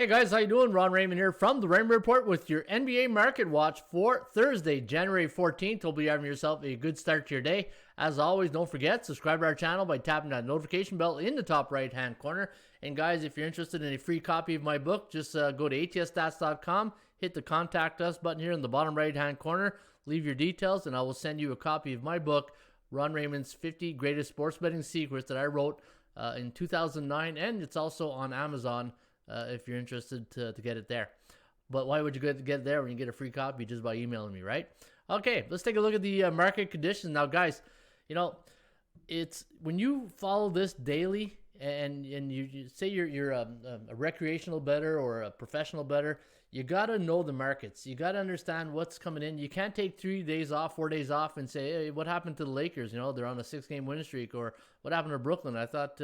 Hey guys, how you doing? Ron Raymond here from the Raymond Report with your NBA Market Watch for Thursday, January 14th. Hope you're having yourself a good start to your day. As always, don't forget, subscribe to our channel by tapping that notification bell in the top right-hand corner. And guys, if you're interested in a free copy of my book, just go to atsstats.com, hit the Contact Us button here in the bottom right-hand corner, leave your details, and I will send you a copy of my book, Ron Raymond's 50 Greatest Sports Betting Secrets that I wrote in 2009, and it's also on Amazon. If you're interested to get it there. But why would you get it there when you get a free copy just by emailing me, right? Okay, let's take a look at the market conditions. Now, guys, it's when you follow this daily and you say you're a recreational bettor or a professional bettor, you got to know the markets. You got to understand what's coming in. You can't take 3 days off, 4 days off and say, hey, what happened to the Lakers? They're on a 6-game winning streak. Or what happened to Brooklyn? I thought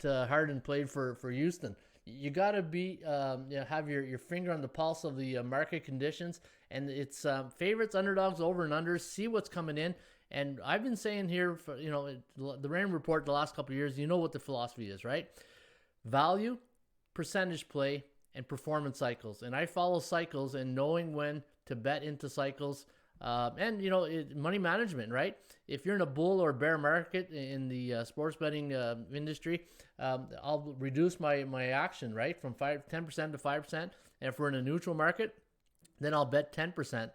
Harden played for Houston. You got to be have your finger on the pulse of the market conditions, and it's favorites, underdogs, over and unders. See what's coming in, and I've been saying here for the Raymond Report the last couple of years. You know what the philosophy is, right? Value, percentage play, and performance cycles. And I follow cycles and knowing when to bet into cycles. Money management, right? If you're in a bull or bear market in the sports betting industry, I'll reduce my action, right, from 10% to 5%. And if we're in a neutral market, then I'll bet 10%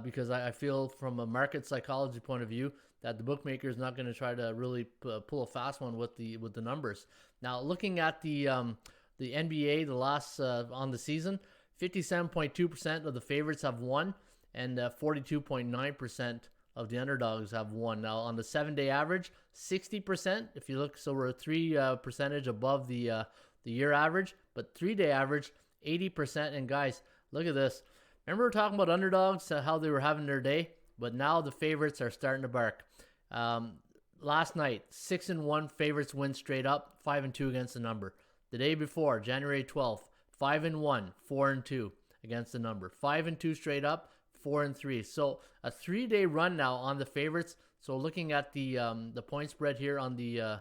because I feel from a market psychology point of view that the bookmaker is not going to try to really pull a fast one with the numbers. Now, looking at the NBA, the last on the season, 57.2% of the favorites have won, and 42.9% of the underdogs have won. Now, on the 7-day average, 60%. If you look, so we're 3 percentage above the year average, but 3-day average, 80%. And guys, look at this. Remember we were talking about underdogs, how they were having their day, but now the favorites are starting to bark. Last night, 6-1 favorites win straight up, 5-2 against the number. The day before, January 12th, 5-1, 4-2 against the number. 5-2 straight up, 4-3. So a 3-day run now on the favorites. So looking at the point spread here on the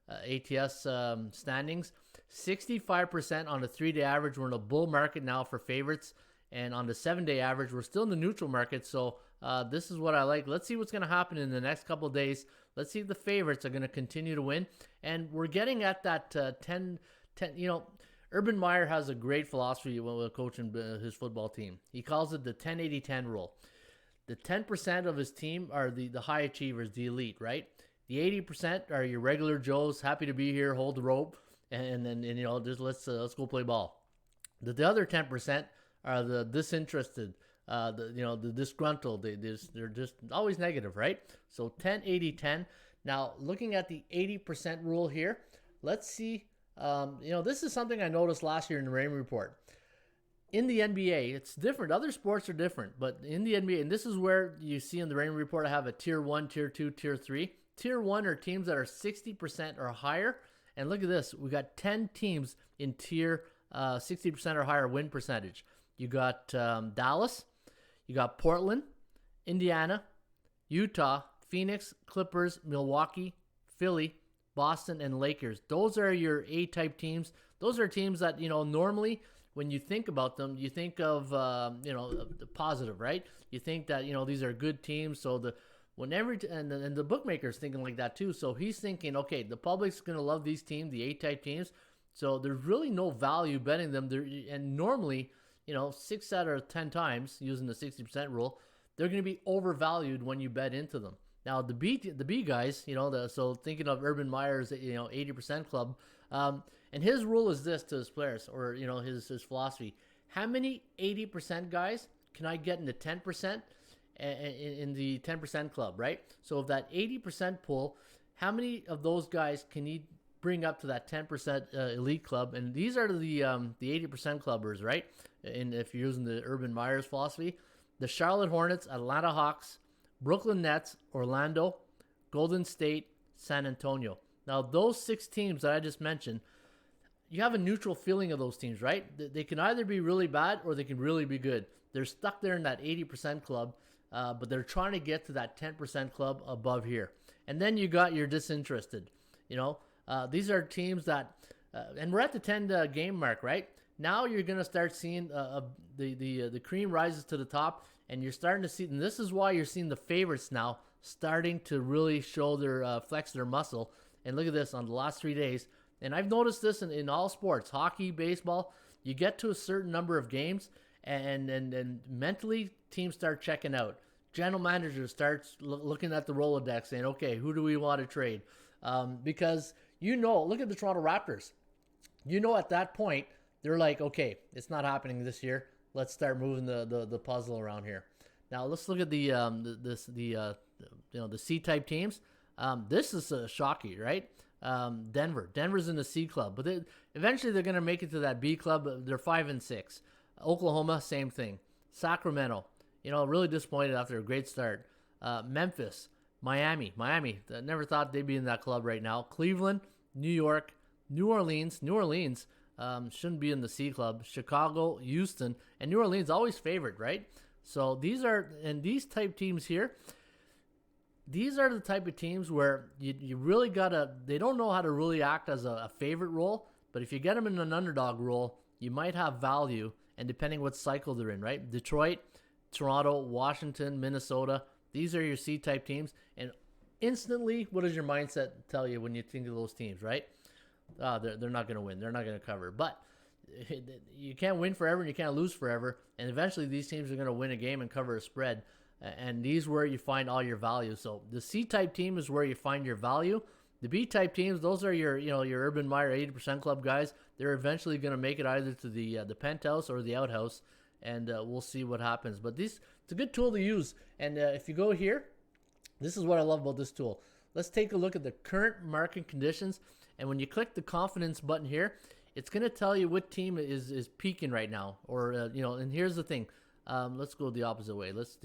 ATS standings, 65% on the 3-day average. We're in a bull market now for favorites. And on the 7-day average, we're still in the neutral market. So this is what I like. Let's see what's going to happen in the next couple of days. Let's see if the favorites are going to continue to win. And we're getting at that 10. Urban Meyer has a great philosophy when coaching his football team. He calls it the 10-80-10 rule. The 10% of his team are the high achievers, the elite, right? The 80% are your regular Joes, happy to be here, hold the rope, and then just let's go play ball. The other 10% are the disinterested, the disgruntled. They're just always negative, right? So 10-80-10. Now looking at the 80% rule here, let's see. This is something I noticed last year in the Raymond Report. In the NBA, it's different. Other sports are different, but in the NBA, and this is where you see in the Raymond Report, I have a tier 1, tier 2, tier 3. Tier 1 are teams that are 60% or higher. And look at this. We got 10 teams in tier 60% or higher win percentage. You got Dallas, you got Portland, Indiana, Utah, Phoenix, Clippers, Milwaukee, Philly, Boston, and Lakers. Those are your A-type teams. Those are teams that, normally when you think about them, you think of, the positive, right? You think that, these are good teams. So and the bookmaker's thinking like that too. So he's thinking, okay, the public's going to love these teams, the A-type teams. So there's really no value betting them. And normally, 6 out of 10 times, using the 60% rule, they're going to be overvalued when you bet into them. Now the B guys, so thinking of Urban Meyer's, 80% club, and his rule is this to his players, or his philosophy: how many 80% guys can I get into 10% in the 10% club, right? So if that 80% pool, how many of those guys can he bring up to that 10% elite club? And these are the 80% clubbers, right? And if you're using the Urban Meyer's philosophy, the Charlotte Hornets, Atlanta Hawks, Brooklyn Nets, Orlando, Golden State, San Antonio. Now, those 6 teams that I just mentioned, you have a neutral feeling of those teams, right? They can either be really bad or they can really be good. They're stuck there in that 80% club, but they're trying to get to that 10% club above here. And then you got your disinterested. These are teams that, and we're at the 10 game mark, right? Now you're going to start seeing the cream rises to the top, and you're starting to see, and this is why you're seeing the favorites now starting to really show their flex their muscle. And look at this on the last 3 days. And I've noticed this in all sports, hockey, baseball. You get to a certain number of games, and mentally teams start checking out. General manager starts looking at the Rolodex saying, okay, who do we want to trade? Because look at the Toronto Raptors. At that point, they're like, okay, it's not happening this year. Let's start moving the puzzle around here. Now let's look at the C-type teams. This is shocking, right? Denver's in the C club, but eventually they're going to make it to that B club. They're 5-6. Oklahoma, same thing. Sacramento, really disappointed after a great start. Memphis, Miami. I never thought they'd be in that club right now. Cleveland, New York, New Orleans. Shouldn't be in the C club. Chicago, Houston, and New Orleans always favored, right? So these type teams here. These are the type of teams where you really they don't know how to really act as a favorite role, but if you get them in an underdog role, you might have value, and depending what cycle they're in, right? Detroit, Toronto, Washington, Minnesota, these are your C-type teams, and instantly, what does your mindset tell you when you think of those teams, right? They're not going to win. They're not going to cover. But you can't win forever and you can't lose forever, and eventually these teams are going to win a game and cover a spread. And these are where you find all your value. So the C-type team is where you find your value. The B-type teams, those are your Urban Meyer 80% club guys. They're eventually going to make it either to the penthouse or the outhouse, and we'll see what happens. But it's a good tool to use. And if you go here, this is what I love about this tool. Let's take a look at the current market conditions. And when you click the confidence button here, it's going to tell you what team is peaking right now. Or, and here's the thing. Let's go the opposite way. Let's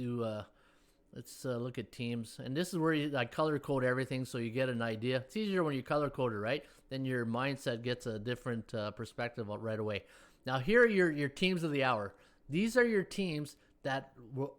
look at teams. And this is where I color code everything so you get an idea. It's easier when you color code it, right? Then your mindset gets a different perspective right away. Now, here are your teams of the hour. These are your teams that will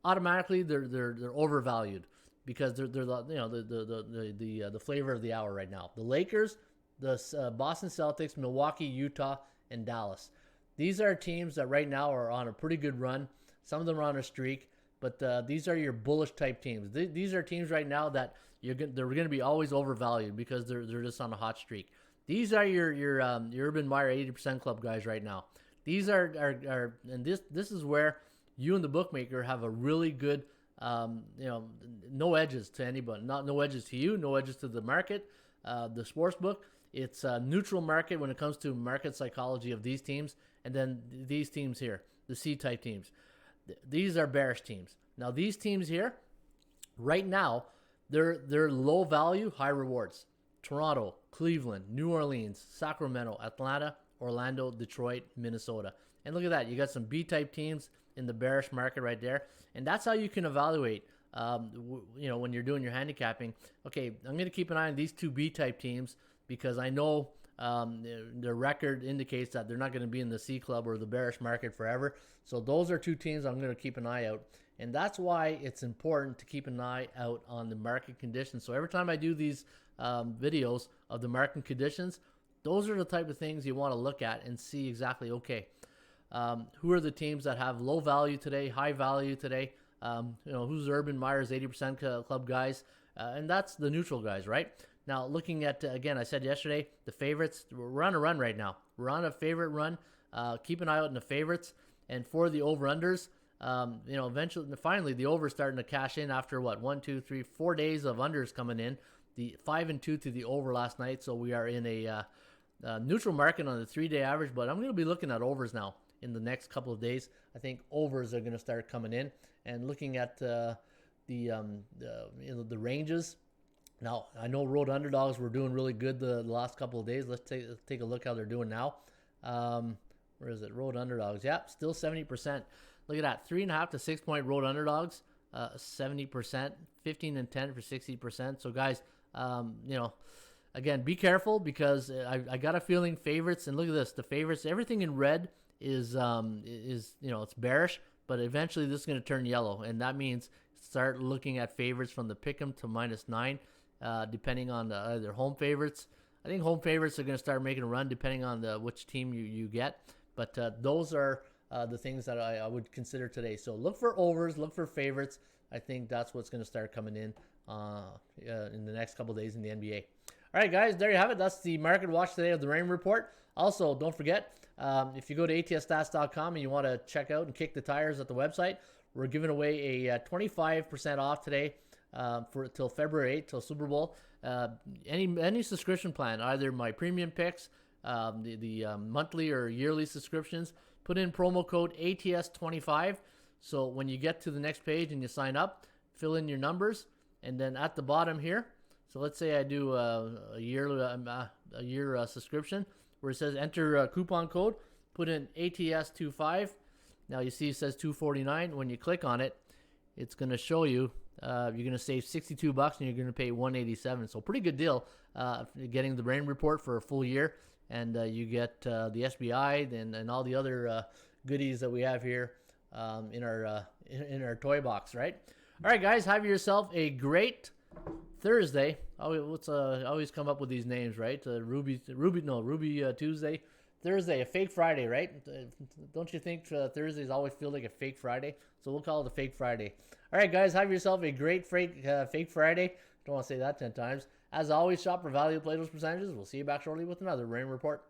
automatically they're overvalued because they're the flavor of the hour right now. The Lakers, the Boston Celtics, Milwaukee, Utah, and Dallas. These are teams that right now are on a pretty good run. Some of them are on a streak, but these are your bullish type teams. These are teams right now that they're going to be always overvalued because they're just on a hot streak. These are your Urban Meyer 80% club guys right now. These are and this is where you and the bookmaker have a really good no edges to anybody. No edges to you, no edges to the market, the sports book. It's a neutral market when it comes to market psychology of these teams. And then these teams here, the C-type teams. These are bearish teams. Now, these teams here, right now, they're low value, high rewards. Toronto, Cleveland, New Orleans, Sacramento, Atlanta, Orlando, Detroit, Minnesota. And look at that. You got some B-type teams in the bearish market right there. And that's how you can evaluate, when you're doing your handicapping. Okay, I'm going to keep an eye on these two B-type teams because I know their record indicates that they're not going to be in the C club or the bearish market forever. So those are two teams I'm going to keep an eye out. And that's why it's important to keep an eye out on the market conditions. So every time I do these videos of the market conditions, those are the type of things you want to look at and see exactly, okay, who are the teams that have low value today, high value today, who's Urban Meyer's 80% club guys, and that's the neutral guys, right? Now, looking at, again, I said yesterday, the favorites, we're on a run right now. We're on a favorite run. Keep an eye out in the favorites. And for the over-unders, eventually, finally, the over starting to cash in after, 4 days of unders coming in. The 5-2 to the over last night. So we are in a neutral market on the 3-day average. But I'm going to be looking at overs now in the next couple of days. I think overs are going to start coming in. And looking at the ranges. Now, I know road underdogs were doing really good the last couple of days. Let's take a look how they're doing now. Where is it? Road underdogs. Yeah, still 70%. Look at that. 3.5 to 6 point road underdogs, 70%. 15 and 10 for 60%. So, guys, again, be careful because I got a feeling favorites, and look at this. The favorites, everything in red is it's bearish, but eventually this is going to turn yellow, and that means start looking at favorites from the pick'em to -9. Depending on either home favorites. I think home favorites are going to start making a run depending on which team you get. But those are the things that I would consider today. So look for overs, look for favorites. I think that's what's going to start coming in the next couple days in the NBA. All right, guys, there you have it. That's the market watch today of the Raymond Report. Also, don't forget, if you go to atsstats.com and you want to check out and kick the tires at the website, we're giving away a 25% off today for till February 8th, till Super Bowl. Any subscription plan, either my premium picks, the monthly or yearly subscriptions, put in promo code ATS25. So when you get to the next page and you sign up, fill in your numbers, and then at the bottom here, so let's say I do a year subscription where it says enter coupon code, put in ATS25. Now you see it says $249. When you click on it, it's going to show you you're going to save $62 and you're going to pay $187. So pretty good deal getting the Rain Report for a full year, and you get the SBI and all the other goodies that we have here in our toy box, right? All right, guys, have yourself a great Thursday. I always come up with these names, right? Ruby Tuesday, Thursday, a fake Friday, right? Don't you think Thursdays always feel like a fake Friday? So we'll call it a fake Friday. All right, guys, have yourself a great fake Friday. Don't want to say that 10 times. As always, shop for value, play those percentages. We'll see you back shortly with another Rain Report.